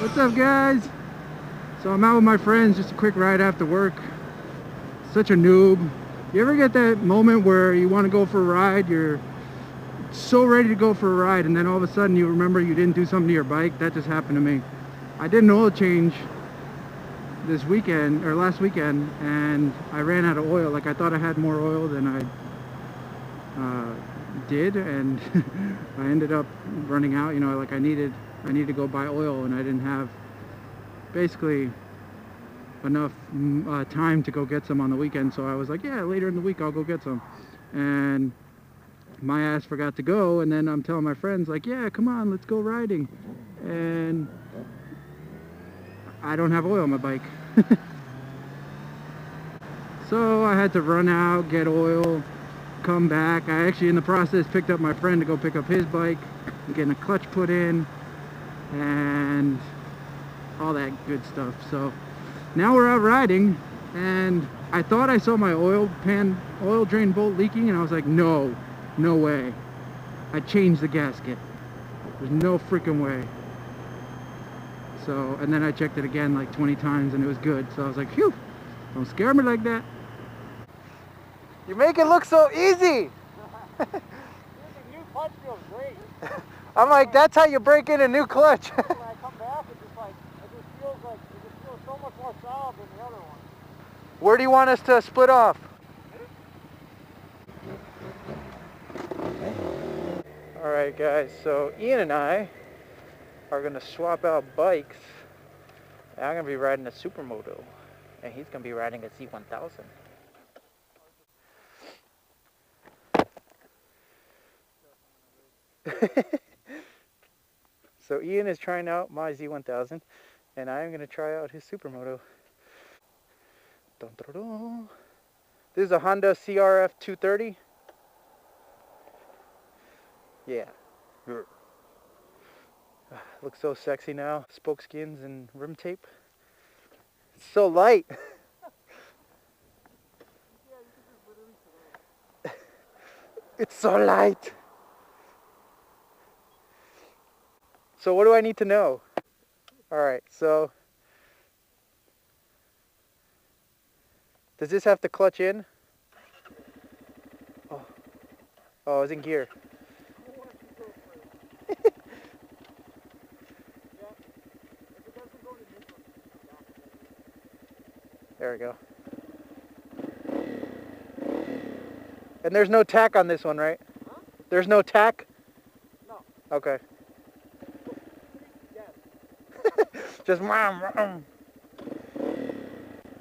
What's up, guys? So I'm out with my friends, just a quick ride after work. Such a noob. You ever get that moment where you want to go for a ride, you're so ready to go for a ride, and then all of a sudden you remember you didn't do something to your bike? That just happened to me. I did an oil change this weekend, or last weekend, and I ran out of oil. Like, I thought I had more oil than I did, and I ended up running out. You know, like I need to go buy oil, and I didn't have basically enough time to go get some on the weekend. So I was like, yeah, later in the week I'll go get some, and my ass forgot to go. And then I'm telling my friends, like, yeah, come on, let's go riding, and I don't have oil on my bike. So I had to run out, get oil, come back. I actually in the process picked up my friend to go pick up his bike and getting a clutch put in and all that good stuff. So now we're out riding, and I thought I saw my oil drain bolt leaking, and I was like, no way. I changed the gasket. There's no freaking way. So, and then I checked it again like 20 times and it was good. So I was like, phew, don't scare me like that. You make it look so easy. The new clutch feels great. I'm like, that's how you break in a new clutch. When I come back, it just feels so much more solid than the other one. Where do you want us to split off? Alright guys, so Ian and I are going to swap out bikes. I'm going to be riding a Supermoto, and he's going to be riding a Z1000. So Ian is trying out my Z1000, and I am going to try out his Supermoto. Dun, dun, dun. This is a Honda CRF 230. Yeah. Looks so sexy now. Spoke skins and rim tape. It's so light. It's so light. So what do I need to know? Alright, so does this have to clutch in? Oh, it's in gear. There we go. And there's no tack on this one, right? Huh? There's no tack? No. Okay. Yes. Just oh,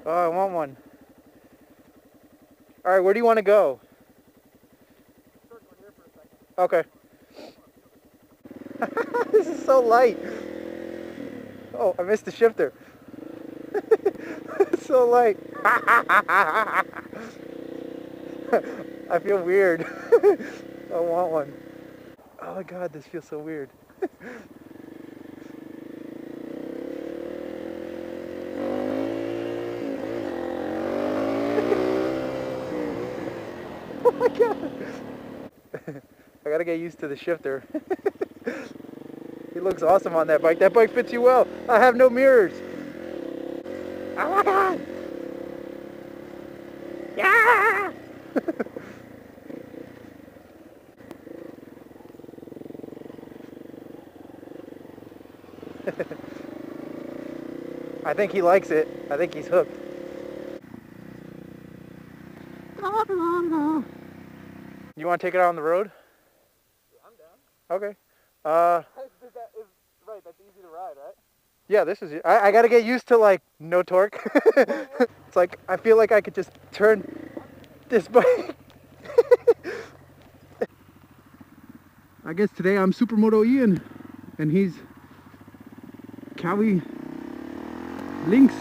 I want one. Alright, where do you want to go? Circle here for a second. Okay. This is so light. Oh, I missed the shifter. It's so light. I feel weird. I want one. Oh my god, this feels so weird. Oh my god. I gotta get used to the shifter. He looks awesome on that bike. That bike fits you well. I have no mirrors. Oh my god. Yeah. I think he likes it. I think he's hooked. You want to take it out on the road? I'm down. Okay. Right, that's easy to ride, right? Yeah, this is. I gotta get used to like no torque. It's like I feel like I could just turn this bike. I guess today I'm Supermoto Ian, and he's Cowie Linx.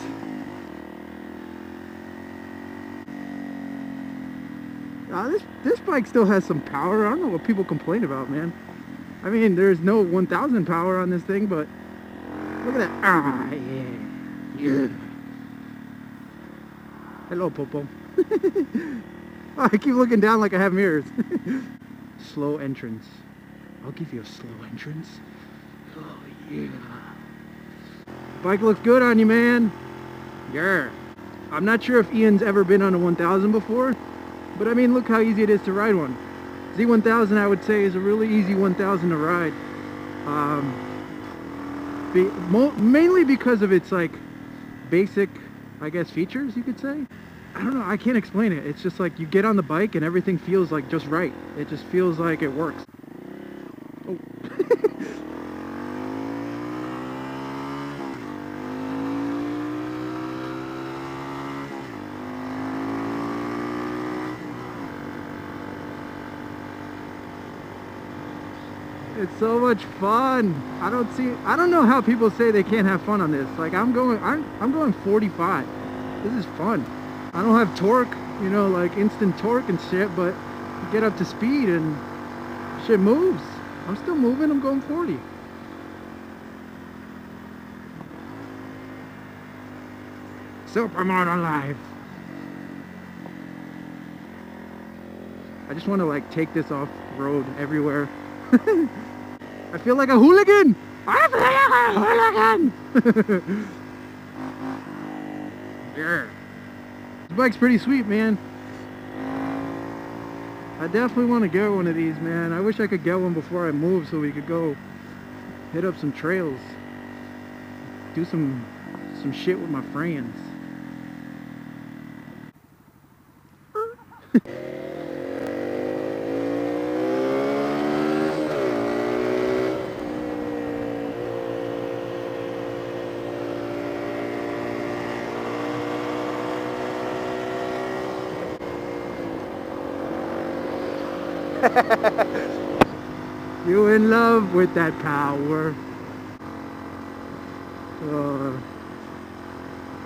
This bike still has some power. I don't know what people complain about, man. I mean, there's no 1000 power on this thing, but look at that. Ah, yeah. Yeah. Hello, Popo. I keep looking down like I have mirrors. Slow entrance. I'll give you a slow entrance. Oh, yeah. Bike looks good on you, man. Yeah. I'm not sure if Ian's ever been on a 1000 before, but I mean, look how easy it is to ride one. Z1000, I would say, is a really easy 1000 to ride. Mainly because of its like basic, I guess, features, you could say. I don't know, I can't explain it. It's just like you get on the bike and everything feels like just right. It just feels like it works. Oh. It's so much fun. I don't know how people say they can't have fun on this. Like I'm going 45. This is fun. I don't have torque, you know, like instant torque and shit, but you get up to speed and shit moves. I'm still moving, I'm going 40. Supermoto life. I just want to like take this off road everywhere. I feel like a hooligan! I feel like a hooligan! Yeah. This bike's pretty sweet, man. I definitely want to get one of these, man. I wish I could get one before I move so we could go hit up some trails. Do some shit with my friends. You in love with that power.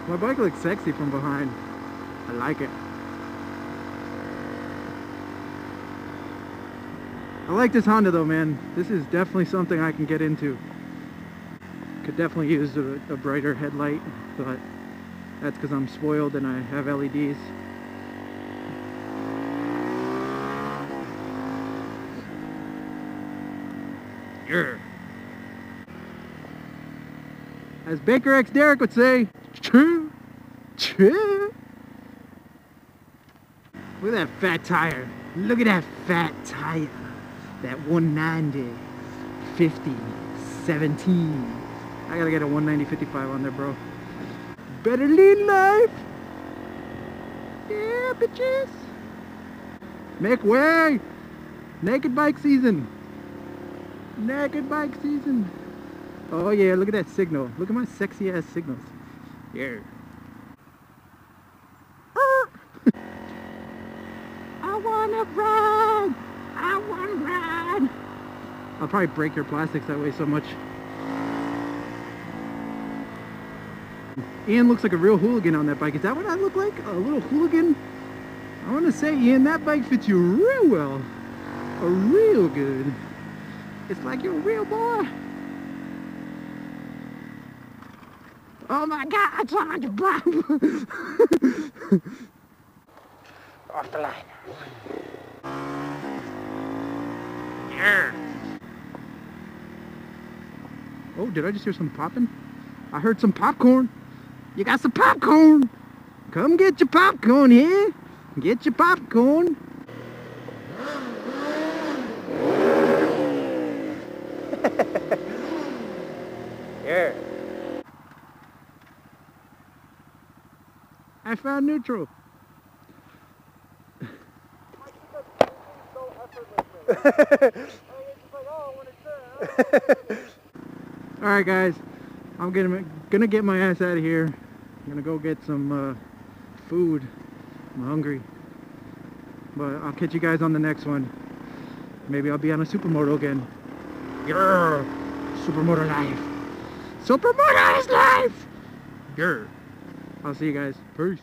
My bike looks sexy from behind. I like it. I like this Honda though, man. This is definitely something I can get into. Could definitely use a brighter headlight, but that's because I'm spoiled and I have LEDs. As Baker X Derek would say, choo, choo. Look at that fat tire. Look at that fat tire. That 190, 50, 17. I gotta get a 190, 55 on there, bro. Better lean life. Yeah, bitches. Make way. Naked bike season. Naked bike season. Oh yeah, look at that signal. Look at my sexy ass signals. Yeah. I wanna ride. I wanna ride. I'll probably break your plastics that way so much. Ian looks like a real hooligan on that bike. Is that what I look like? A little hooligan? I want to say, Ian, that bike fits you real well. Real good. It's like you're a real boy. Oh my God, I tried to bomb. Off the line. Yeah. Oh, did I just hear some popping? I heard some popcorn. You got some popcorn? Come get your popcorn here. Get your popcorn. Yeah. I found neutral. Alright guys, I'm gonna get my ass out of here. I'm gonna go get some food. I'm hungry. But I'll catch you guys on the next one. Maybe I'll be on a Supermoto again. Yeah. Supermoto life. Supermoto is life! Yeah. I'll see you guys. Peace.